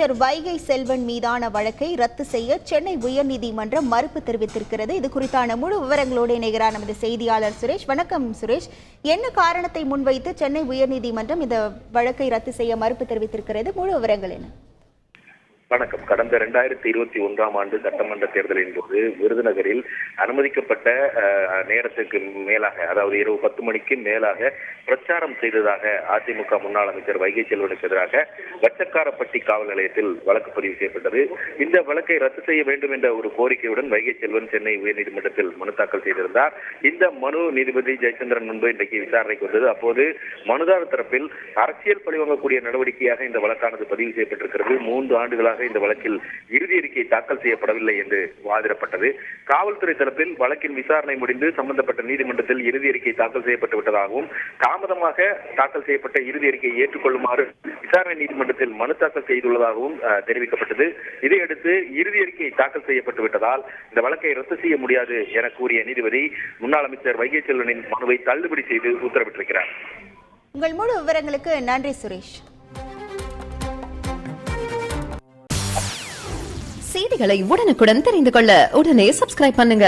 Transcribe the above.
அமைச்சர் வைகை செல்வன் மீதான வழக்கை ரத்து செய்ய சென்னை உயர்நீதிமன்றம் மறுப்பு தெரிவித்திருக்கிறது. இது குறித்தான முழு விவரங்களோடு இணைகிறார் நமது செய்தியாளர் சுரேஷ். வணக்கம் சுரேஷ், என்ன காரணத்தை முன்வைத்து சென்னை உயர்நீதிமன்றம் இந்த வழக்கை ரத்து செய்ய மறுப்பு தெரிவித்திருக்கிறது? முழு விவரங்கள் என்ன? வணக்கம். கடந்த 2021 ஆண்டு சட்டமன்ற தேர்தலின் போது விருதுநகரில் அனுமதிக்கப்பட்ட நேரத்துக்கு மேலாக, அதாவது இரவு 10 மணிக்கு மேலாக பிரச்சாரம் செய்ததாக அதிமுக முன்னாள் அமைச்சர் வைகை செல்வனுக்கு எதிராக வச்சக்காரப்பட்டி காவல் நிலையத்தில் வழக்கு பதிவு செய்யப்பட்டது. இந்த வழக்கை ரத்து செய்ய வேண்டும் என்ற ஒரு கோரிக்கையுடன் வைகை செல்வன் சென்னை உயர்நீதிமன்றத்தில் மனு தாக்கல் செய்திருந்தார். இந்த மனு நீதிபதி ஜெயச்சந்திரன் முன்பு இன்றைக்கு விசாரணைக்கு வந்தது. அப்போது மனுதாரர் தரப்பில் அரசியல் பழிவாங்கக்கூடிய நடவடிக்கையாக இந்த வழக்கானது பதிவு செய்யப்பட்டிருக்கிறது. 3 ஆண்டுகளாக இந்த வழக்கில் இறுதி அறிக்கை தாக்கல் செய்யப்படவில்லை என்று வாதிடப்பட்டது. காவல்துறை தரப்பில் வழக்கின் விசாரணை முடிந்து சம்பந்தப்பட்ட நீதிமன்றத்தில் இறுதி அறிக்கை தாக்கல் செய்யப்பட்டு விட்டதாகவும், தாமதமாக தாக்கல் செய்யப்பட்ட இறுதி அறிக்கையை ஏற்றுக்கொள்ளுமாறு விசாரணை நீதிமன்றத்தில் மனு தாக்கல் செய்துள்ளதாகவும் தெரிவிக்கப்பட்டது. இதையடுத்து இறுதி அறிக்கை தாக்கல் செய்யப்பட்டு விட்டதால் இந்த வழக்கை ரத்து செய்ய முடியாது என கூறிய நீதிபதி முன்னாள் அமைச்சர் வைகை செல்வனின் மனுவை தள்ளுபடி செய்து உத்தரவிட்டிருக்கிறார். உங்கள் முழு விவரங்களுக்கு நன்றி சுரேஷ். செய்திகளை உடனுக்குடன் தெரிந்து கொள்ள உடனே சப்ஸ்கிரைப் பண்ணுங்க.